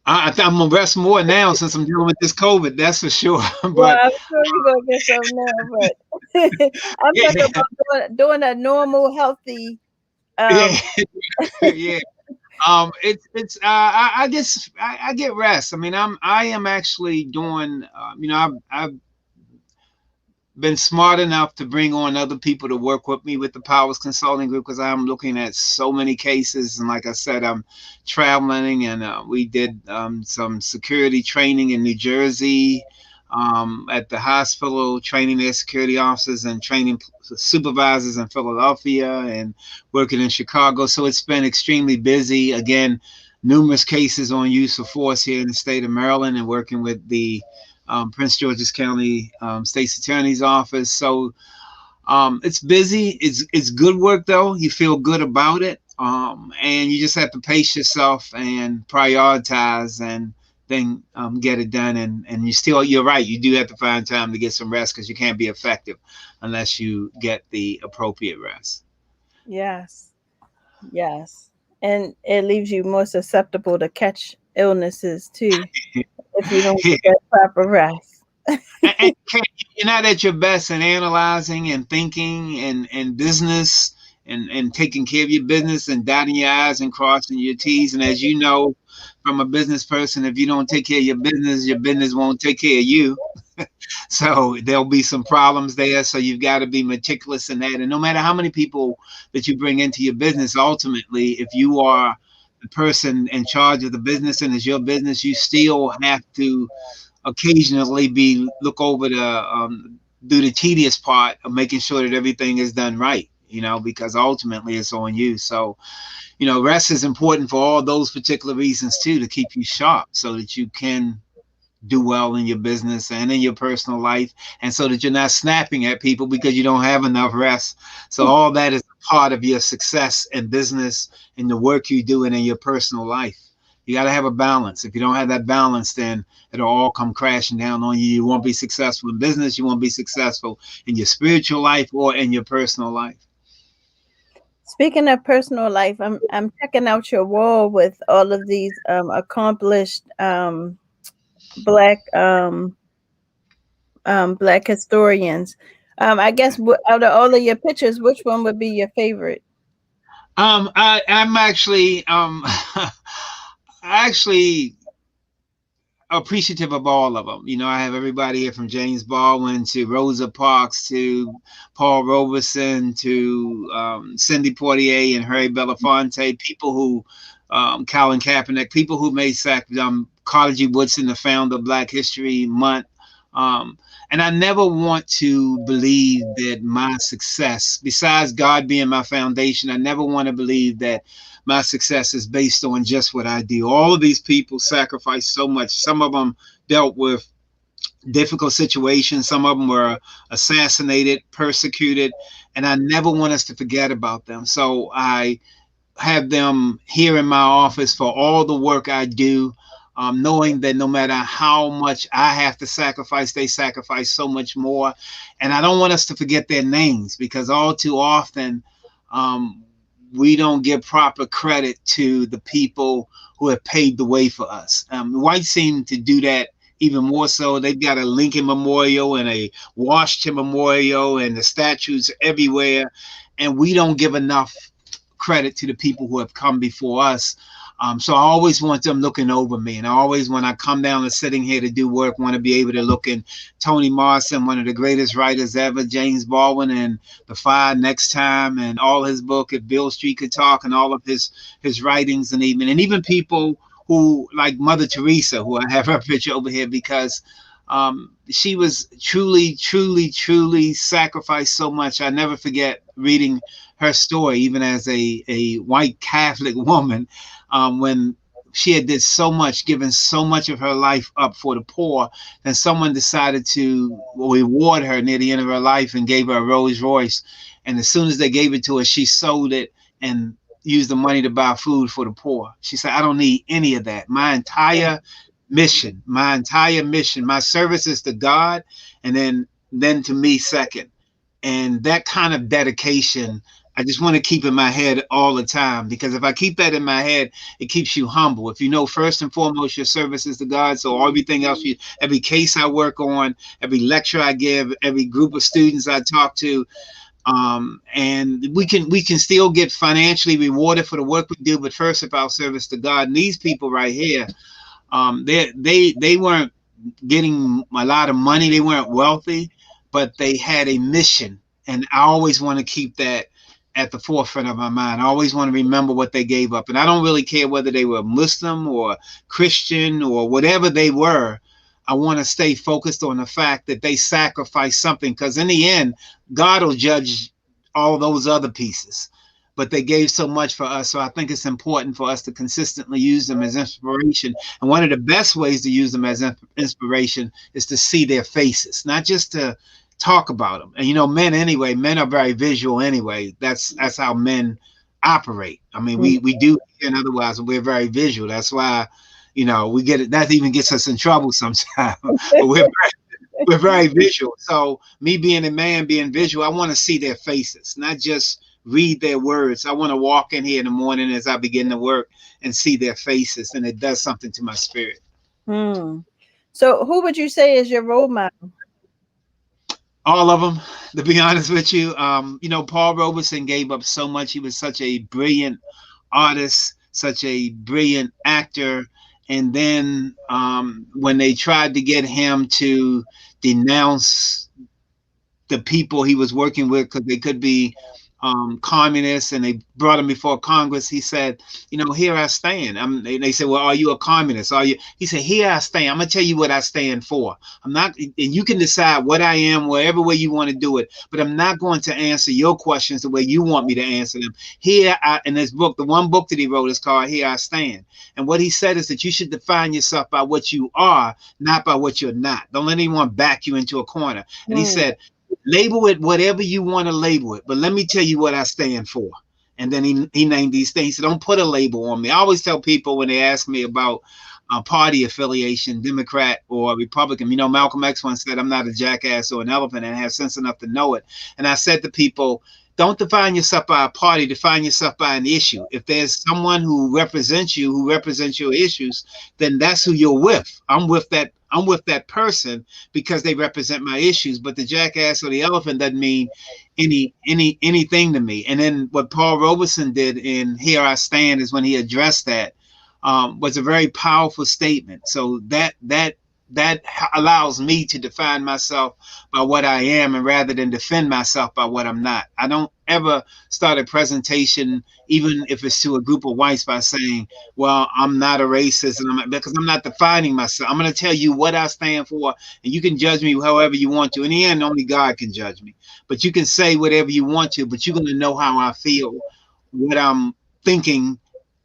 Speaker 2: I'm gonna rest more now since I'm dealing with this COVID. That's for sure.
Speaker 1: Well,
Speaker 2: But
Speaker 1: I'm sure you're gonna get some now, but I'm talking
Speaker 2: yeah,
Speaker 1: about doing a normal, healthy
Speaker 2: yeah,
Speaker 1: um
Speaker 2: yeah. It's I guess I get rest. I mean, I am actually doing. I've been smart enough to bring on other people to work with me with the Powers Consulting Group because I'm looking at so many cases. And like I said, I'm traveling, and we did some security training in New Jersey, at the hospital, training their security officers and training supervisors in Philadelphia and working in Chicago. So it's been extremely busy. Again, numerous cases on use of force here in the state of Maryland and working with the Prince George's County State's Attorney's Office. So it's busy. It's good work though. You feel good about it, and you just have to pace yourself and prioritize, and then get it done. And you're right. You do have to find time to get some rest because you can't be effective unless you get the appropriate rest.
Speaker 1: yes. Yes. And it leaves you more susceptible to catch illnesses too if you don't get that proper rest.
Speaker 2: And you're not at your best in analyzing and thinking and business and taking care of your business and dotting your I's and crossing your T's. And as you know, from a business person, if you don't take care of your business won't take care of you. So there'll be some problems there. So you've got to be meticulous in that. And no matter how many people that you bring into your business, ultimately, if you are the person in charge of the business and it's your business, you still have to occasionally look over the do the tedious part of making sure that everything is done right, because ultimately it's on you. So rest is important for all those particular reasons too, to keep you sharp so that you can do well in your business and in your personal life, and so that you're not snapping at people because you don't have enough rest. So all that is part of your success in business and the work you do and in your personal life. You got to have a balance. If you don't have that balance, then it'll all come crashing down on you. You won't be successful in business. You won't be successful in your spiritual life or in your personal life.
Speaker 1: Speaking of personal life, I'm checking out your wall with all of these accomplished black black historians. I guess out of all of your pictures, which one would be your favorite?
Speaker 2: I'm actually actually appreciative of all of them. I have everybody here from James Baldwin to Rosa Parks to Paul Robeson to Cindy Poitier and Harry Belafonte, people who, Colin Kaepernick, people who made Carter G. Woodson, the founder of Black History Month. And I never want to believe that my success, besides God being my foundation, I never want to believe that my success is based on just what I do. All of these people sacrificed so much. Some of them dealt with difficult situations. Some of them were assassinated, persecuted, and I never want us to forget about them. So I have them here in my office for all the work I do, knowing that no matter how much I have to sacrifice, they sacrifice so much more. And I don't want us to forget their names because all too often, we don't give proper credit to the people who have paved the way for us. Whites seem to do that even more so. They've got a Lincoln Memorial and a Washington Memorial and the statues everywhere, and we don't give enough credit to the people who have come before us. So I always want them looking over me. And I always, when I come down to sitting here to do work, want to be able to look in Toni Morrison, one of the greatest writers ever, James Baldwin, and The Fire Next Time, and all his book, If Bill Street Could Talk, and all of his writings, and even people who, like Mother Teresa, who I have her picture over here, because she was truly sacrificed so much. I never forget reading her story, even as a white Catholic woman, when she had did so much, given so much of her life up for the poor, then someone decided to reward her near the end of her life and gave her a Rolls Royce. And as soon as they gave it to her, she sold it and used the money to buy food for the poor. She said, I don't need any of that. My entire mission, my service is to God, and then to me second. And that kind of dedication, I just want to keep in my head all the time, because if I keep that in my head, it keeps you humble. If you know, first and foremost, your service is to God. So everything else, every case I work on, every lecture I give, every group of students I talk to, and we can still get financially rewarded for the work we do. But first, if our service to God, and these people right here, they weren't getting a lot of money. They weren't wealthy, but they had a mission. And I always want to keep that at the forefront of my mind. I always want to remember what they gave up. And I don't really care whether they were Muslim or Christian or whatever they were. I want to stay focused on the fact that they sacrificed something, because in the end, God will judge all those other pieces. But they gave so much for us. So I think it's important for us to consistently use them as inspiration. And one of the best ways to use them as inspiration is to see their faces, not just to talk about them. And, you know, men are very visual anyway. That's how men operate. I mean, we do, and otherwise we're very visual. That's why, you know, we get it. That even gets us in trouble sometimes. But we're very visual. So me being a man, being visual, I want to see their faces, not just read their words. I want to walk in here in the morning as I begin to work and see their faces, and it does something to my spirit.
Speaker 1: So who would you say is your role model?
Speaker 2: All of them, to be honest with you. You know, Paul Robeson gave up so much. He was such a brilliant artist, such a brilliant actor. And then when they tried to get him to denounce the people he was working with, because they could be communists, and they brought him before Congress, he said, you know, here I stand. They said, well, are you a communist? Are you? He said, here I stand. I'm gonna tell you what I stand for. I'm not, and you can decide what I am, whatever way you want to do it, but I'm not going to answer your questions the way you want me to answer them. In this book, the one book that he wrote is called Here I Stand. And what he said is that you should define yourself by what you are, not by what you're not. Don't let anyone back you into a corner. And he said, label it whatever you want to label it, but let me tell you what I stand for. And then he named these things. So don't put a label on me. I always tell people when they ask me about party affiliation, Democrat or Republican, you know, Malcolm X once said, I'm not a jackass or an elephant, and have sense enough to know it. And I said to people, don't define yourself by a party, define yourself by an issue. If there's someone who represents you, who represents your issues, then that's who you're with. I'm with that person because they represent my issues. But the jackass or the elephant doesn't mean anything to me. And then what Paul Robeson did in Here I Stand is when he addressed that, was a very powerful statement. So that allows me to define myself by what I am, and rather than defend myself by what I'm not. I don't ever start a presentation, even if it's to a group of whites, by saying, well, I'm not a racist, because I'm not defining myself. I'm going to tell you what I stand for, and you can judge me however you want to. In the end, only God can judge me. But you can say whatever you want to, but you're going to know how I feel, what I'm thinking,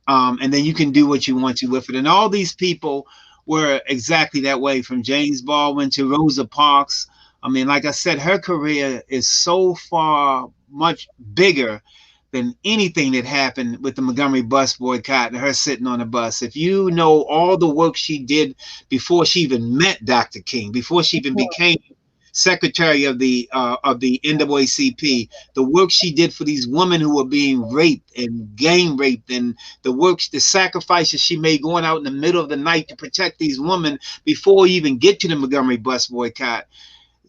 Speaker 2: and then you can do what you want to with it. And all these people were exactly that way, from James Baldwin to Rosa Parks. I mean, like I said, her career is so far much bigger than anything that happened with the Montgomery bus boycott and her sitting on the bus. If you know all the work she did before she even met Dr. King, before she even became secretary of the NAACP, the work she did for these women who were being raped and gang raped, and the sacrifices she made going out in the middle of the night to protect these women before we even get to the Montgomery bus boycott.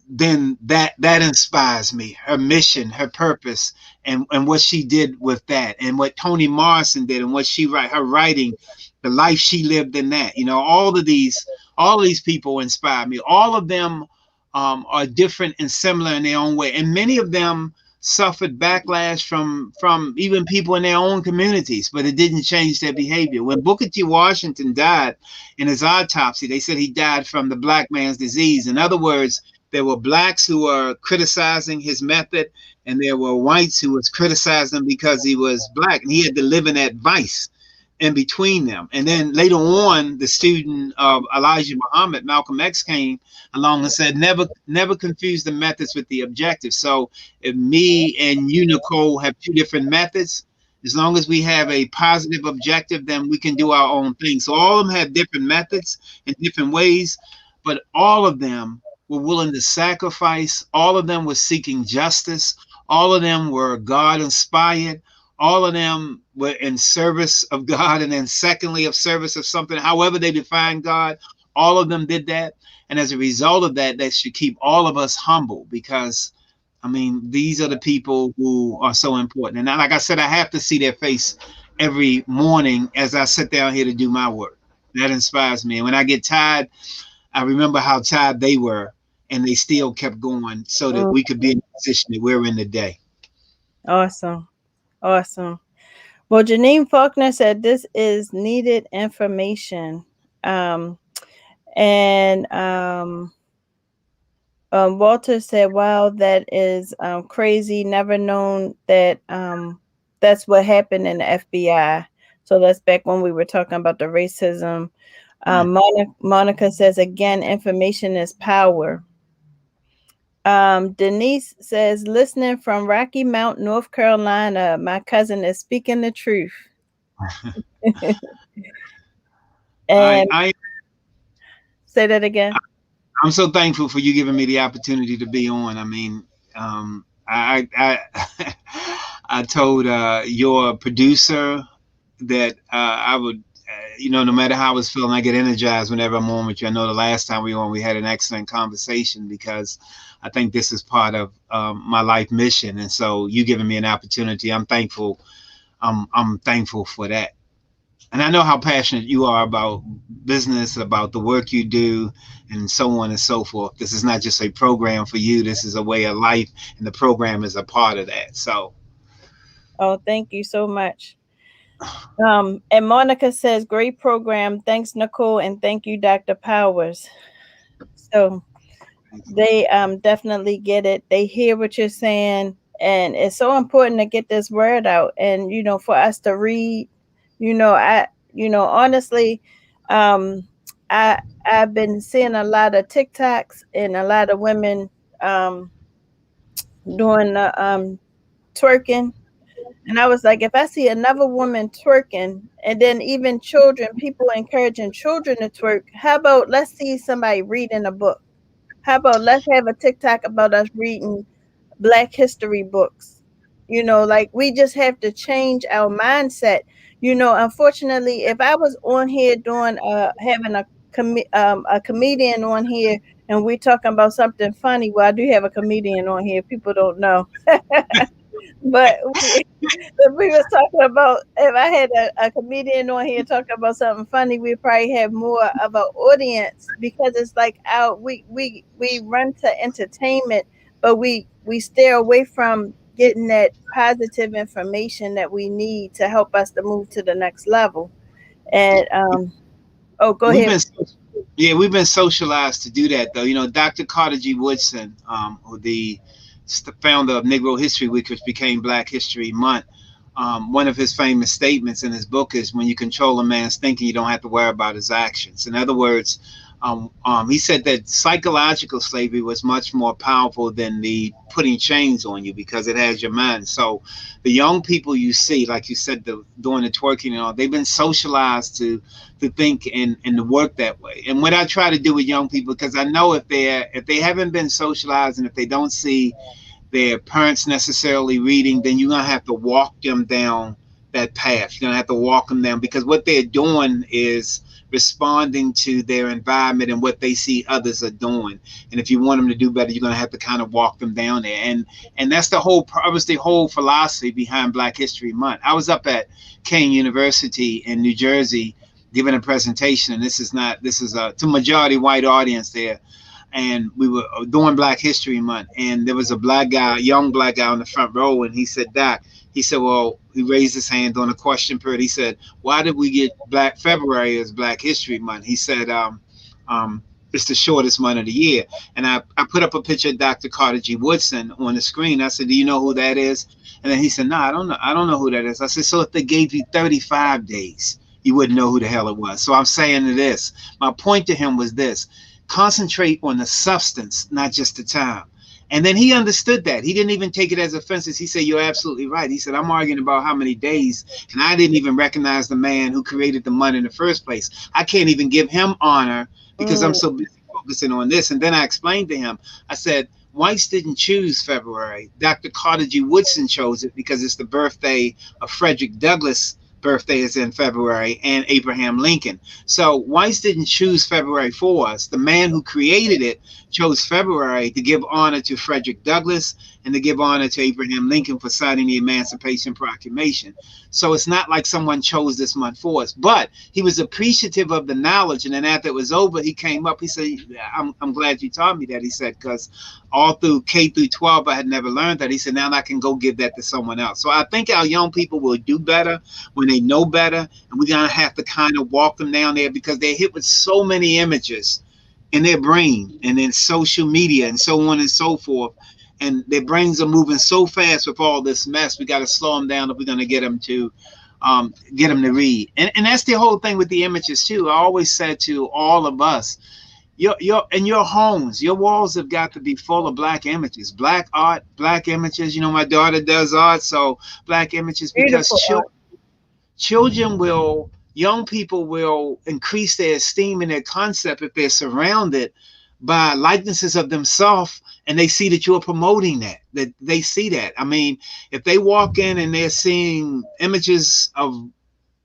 Speaker 2: then that inspires me. Her mission, her purpose, and what she did with that, and what Toni Morrison did, and what her writing, the life she lived in that. All of these people inspire me. All of them are different and similar in their own way, and many of them suffered backlash from even people in their own communities, but it didn't change their behavior. When Booker T. Washington died, in his autopsy, they said he died from the black man's disease. In other words, there were blacks who were criticizing his method, and there were whites who was criticizing him because he was black, and he had to live in that vice in between them. And then later on, the student of Elijah Muhammad, Malcolm X, came along and said, never confuse the methods with the objectives. So if me and you, Nicole, have two different methods, as long as we have a positive objective, then we can do our own thing. So all of them have different methods in different ways, but all of them were willing to sacrifice. All of them were seeking justice. All of them were God inspired. All of them were in service of God, and then secondly, of service of something, however they define God. All of them did that. And as a result of that, that should keep all of us humble, because I mean, these are the people who are so important. And like I said, I have to see their face every morning as I sit down here to do my work. That inspires me. And when I get tired, I remember how tired they were, and they still kept going so that we could be in the position that we're in today.
Speaker 1: Awesome. Awesome. Well, Janine Faulkner said this is needed information. Walter said, wow, that is crazy. Never known that that's what happened in the FBI. So that's back when we were talking about the racism. Monica says, again, information is power. Denise says, listening from Rocky Mount, North Carolina, my cousin is speaking the truth. And say that again.
Speaker 2: I'm so thankful for you giving me the opportunity to be on. I mean, I told your producer that I would, no matter how I was feeling, I get energized whenever I'm on with you. I know the last time we were on, we had an excellent conversation, because I think this is part of my life mission. And so you giving me an opportunity, I'm thankful. I'm thankful for that. And I know how passionate you are about business, about the work you do, and so on and so forth. This is not just a program for you. This is a way of life, and the program is a part of that. So.
Speaker 1: Oh, thank you so much. And Monica says, great program. Thanks, Nicole. And thank you, Dr. Powers. So they definitely get it. They hear what you're saying. And it's so important to get this word out. And, for us to read, honestly, I've been seeing a lot of TikToks and a lot of women doing the twerking. And I was like, if I see another woman twerking, and then even children, people encouraging children to twerk, how about let's see somebody reading a book? How about let's have a TikTok about us reading Black history books? Like we just have to change our mindset. Unfortunately, if I was on here doing having a comedian on here, and we're talking about something funny, well, I do have a comedian on here. People don't know. But if we was talking about, if I had a comedian on here talking about something funny, we'd probably have more of an audience, because it's like we run to entertainment, but we stay away from getting that positive information that we need to help us to move to the next level. And go ahead.
Speaker 2: We've been socialized to do that, though. Dr. Carter G. Woodson, the founder of Negro History Week, which became Black History Month, one of his famous statements in his book is, when you control a man's thinking, you don't have to worry about his actions. In other words, he said that psychological slavery was much more powerful than the putting chains on you, because it has your mind. So the young people you see, like you said, doing the twerking and all, they've been socialized to think and to work that way. And what I try to do with young people, because I know if they haven't been socialized, and if they don't see their parents necessarily reading, then you're going to have to walk them down that path. You're going to have to walk them down, because what they're doing is responding to their environment and what they see others are doing. And if you want them to do better, you're going to have to kind of walk them down there. And that's the whole philosophy behind Black History Month. I was up at Kane University in New Jersey giving a presentation, and this is to a majority white audience there. And we were doing Black History Month, and there was a black guy, young black guy on the front row, and he said, Doc, he said, well, he raised his hand on a question period. He said, why did we get Black February as Black History Month? He said, it's the shortest month of the year. And I put up a picture of Dr. Carter G. Woodson on the screen. I said, do you know who that is? And then he said, no, I don't know. I don't know who that is. I said, so if they gave you 35 days, you wouldn't know who the hell it was. So I'm saying this. My point to him was this. Concentrate on the substance, not just the time. And then he understood that. He didn't even take it as offenses. He said, you're absolutely right. He said, I'm arguing about how many days, and I didn't even recognize the man who created the month in the first place. I can't even give him honor because I'm so busy focusing on this. And then I explained to him, I said, whites didn't choose February. Dr. Carter G. Woodson chose it because it's the birthday of Frederick Douglass. Birthday is in February, and Abraham Lincoln. So whites didn't choose February for us. The man who created it chose February to give honor to Frederick Douglass and to give honor to Abraham Lincoln for signing the Emancipation Proclamation. So it's not like someone chose this month for us, but he was appreciative of the knowledge. And then after it was over, he came up, he said, I'm glad you taught me that. He said, because all through K through 12, I had never learned that. He said, now I can go give that to someone else. So I think our young people will do better when they know better. And we're going to have to kind of walk them down there because they're hit with so many images in their brain and in social media and so on and so forth. And their brains are moving so fast with all this mess. We got to slow them down if we're going to get them to read. And that's the whole thing with the images too. I always said to all of us, in your homes, your walls have got to be full of Black images, Black art, Black images. You know, my daughter does art, so Black images, because young people will increase their esteem and their concept if they're surrounded by likenesses of themselves and they see that you're promoting that they see that. I mean, if they walk in and they're seeing images of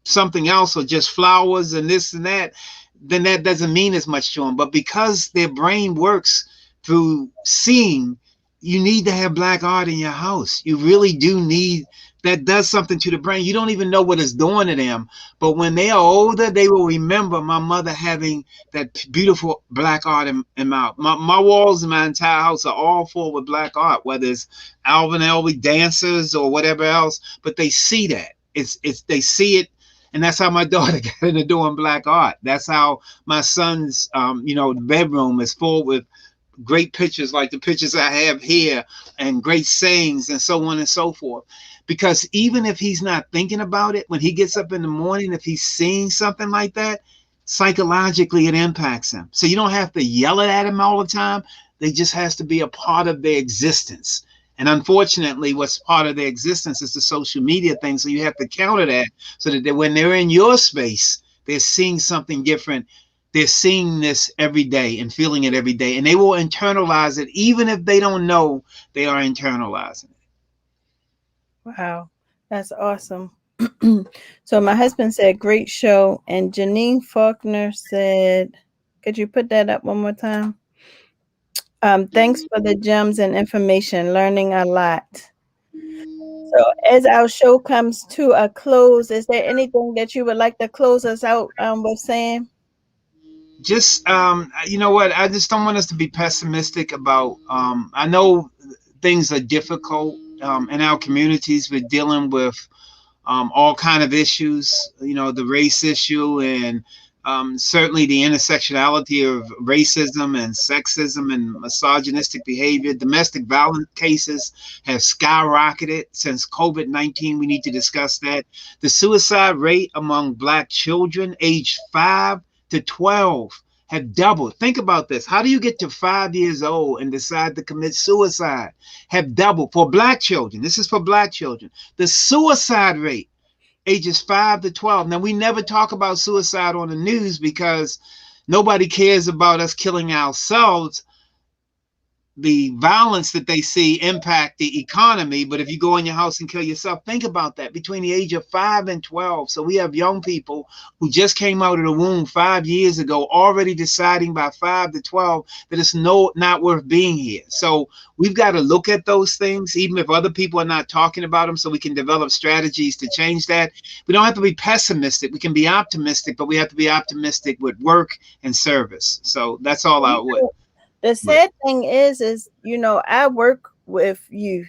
Speaker 2: something else or just flowers and this and that, then that doesn't mean as much to them. But because their brain works through seeing, you need to have Black art in your house. You really do need. That does something to the brain. You don't even know what it's doing to them. But when they are older, they will remember my mother having that beautiful Black art in my walls in my entire house are all full with Black art, whether it's Alvin Ailey dancers or whatever else. But they see that. They see it. And that's how my daughter got into doing Black art. That's how my son's bedroom is full with great pictures like the pictures I have here and great sayings and so on and so forth. Because even if he's not thinking about it, when he gets up in the morning, if he's seeing something like that, psychologically it impacts him. So you don't have to yell it at him all the time. They just has to be a part of their existence. And unfortunately, what's part of their existence is the social media thing. So you have to counter that so that when they're in your space, they're seeing something different. They're seeing this every day and feeling it every day. And they will internalize it, even if they don't know they are internalizing it.
Speaker 1: Wow, that's awesome. So my husband said, great show. And Janine Faulkner said, could you put that up one more time? Thanks for the gems and information, learning a lot. So as our show comes to a close, is there anything that you would like to close us out with saying?
Speaker 2: Just, you know what, I just don't want us to be pessimistic about, I know things are difficult in our communities. We're dealing with all kind of issues, the race issue and certainly the intersectionality of racism and sexism and misogynistic behavior. Domestic violence cases have skyrocketed since COVID-19. We need to discuss that. The suicide rate among Black children aged 5 to 12 have doubled. Think about this. How do you get to 5 years old and decide to commit suicide? Have doubled for Black children. This is for Black children. The suicide rate, ages 5 to 12. Now, we never talk about suicide on the news because nobody cares about us killing ourselves. the violence that they see impact the economy. But if you go in your house and kill yourself, think about that, between the age of 5 and 12. So we have young people who just came out of the womb 5 years ago, already deciding by 5 to 12 that it's not worth being here. So we've got to look at those things, even if other people are not talking about them, so we can develop strategies to change that. We don't have to be pessimistic. We can be optimistic, but we have to be optimistic with work and service. So that's all I would.
Speaker 1: The sad thing is, I work with youth,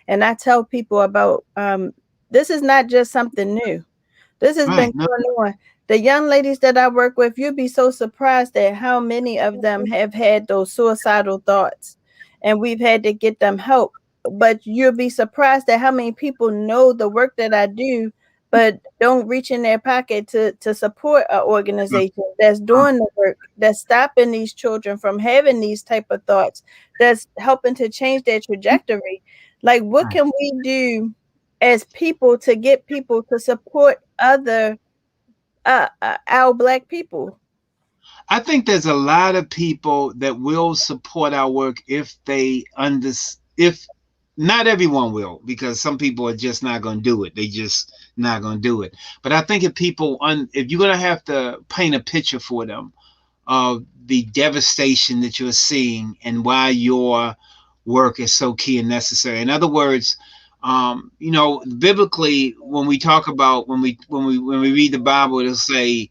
Speaker 1: and I tell people about this is not just something new. This has been going on. The young ladies that I work with, you'd be so surprised at how many of them have had those suicidal thoughts, and we've had to get them help. But you'll be surprised at how many people know the work that I do, but don't reach in their pocket to support an organization that's doing the work, that's stopping these children from having these type of thoughts, that's helping to change their trajectory. Like, what can we do as people to get people to support other our Black people?
Speaker 2: I think there's a lot of people that will support our work if they if not everyone will, because some people are just not going to do it. They just not going to do it. But I think if if you're going to have to paint a picture for them of the devastation that you're seeing and why your work is so key and necessary. In other words, biblically, when we talk about when we read the Bible, it'll say,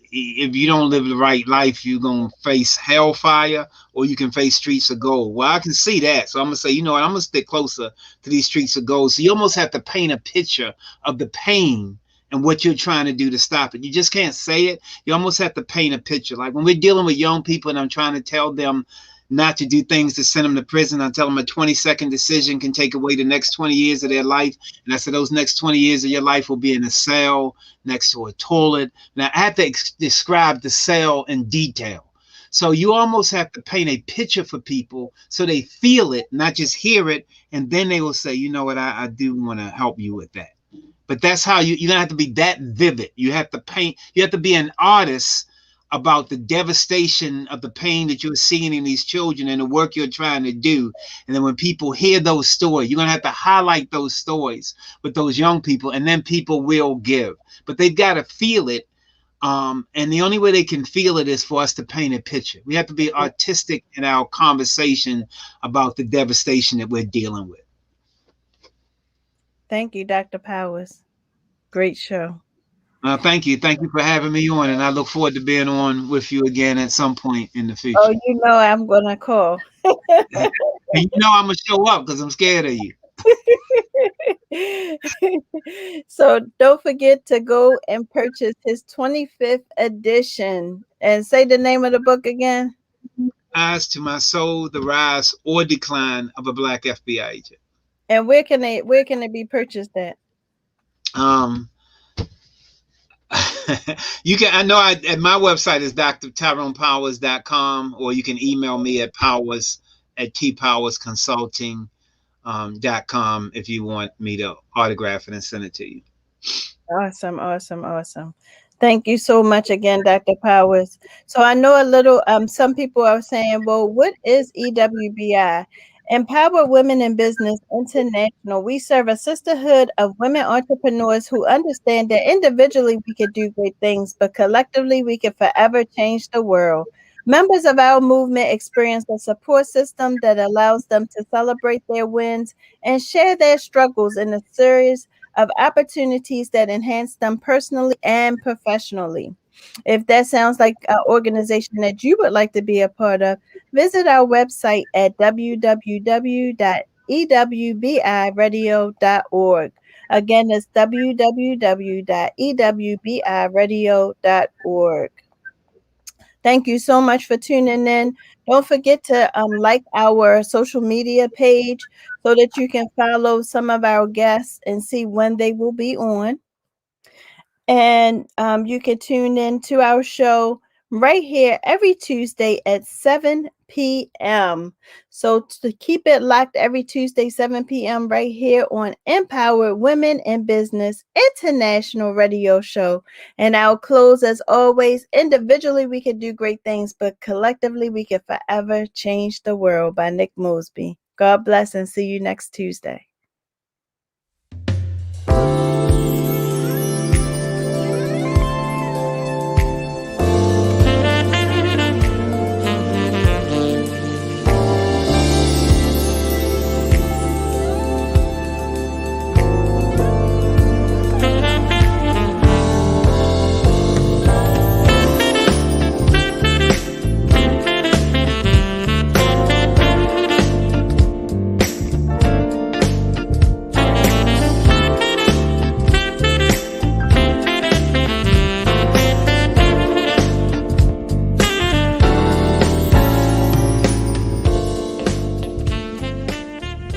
Speaker 2: if you don't live the right life, you're gonna face hellfire, or you can face streets of gold. Well, I can see that, so I'm gonna say, you know what, I'm gonna stick closer to these streets of gold. So you almost have to paint a picture of the pain and what you're trying to do to stop it. You just can't say it. You almost have to paint a picture. Like when we're dealing with young people and I'm trying to tell them not to do things to send them to prison, I tell them a 20-second decision can take away the next 20 years of their life. And I said, those next 20 years of your life will be in a cell next to a toilet. Now I have to describe the cell in detail. So you almost have to paint a picture for people so they feel it, not just hear it. And then they will say, you know what, I do want to help you with that. But that's how you're going to have to be that vivid. You have to paint, you have to be an artist about the devastation of the pain that you're seeing in these children and the work you're trying to do. And then when people hear those stories, you're going to have to highlight those stories with those young people, and then people will give. But they've got to feel it. And the only way they can feel it is for us to paint a picture. We have to be artistic in our conversation about the devastation that we're dealing with.
Speaker 1: Thank you, Dr. Powers. Great show.
Speaker 2: Thank you. Thank you for having me on, and I look forward to being on with you again at some point in the future.
Speaker 1: Oh, I'm going to call.
Speaker 2: And I'm going to show up because I'm scared of you.
Speaker 1: So don't forget to go and purchase his 25th edition. And say the name of the book again.
Speaker 2: Eyes to My Soul, The Rise or Decline of a Black FBI Agent.
Speaker 1: And where can it be purchased at?
Speaker 2: You can, at my website is drtyronepowers.com, or you can email me at powers@tpowersconsulting.com if you want me to autograph it and send it to you.
Speaker 1: Awesome. Thank you so much again, Dr. Powers. So I know a little, some people are saying, well, what is EWBI? Empower Women in Business International. We serve a sisterhood of women entrepreneurs who understand that individually we could do great things, but collectively we can forever change the world. Members of our movement experience a support system that allows them to celebrate their wins and share their struggles in a series of opportunities that enhance them personally and professionally. If that sounds like an organization that you would like to be a part of, visit our website at www.ewbiradio.org. Again, it's www.ewbiradio.org. Thank you so much for tuning in. Don't forget to like our social media page so that you can follow some of our guests and see when they will be on. And you can tune in to our show right here every Tuesday at 7 p.m. So to keep it locked every Tuesday, 7 p.m. right here on Empowered Women in Business International Radio Show. And I'll close as always. Individually, we can do great things, but collectively, we can forever change the world by Nick Mosby. God bless and see you next Tuesday.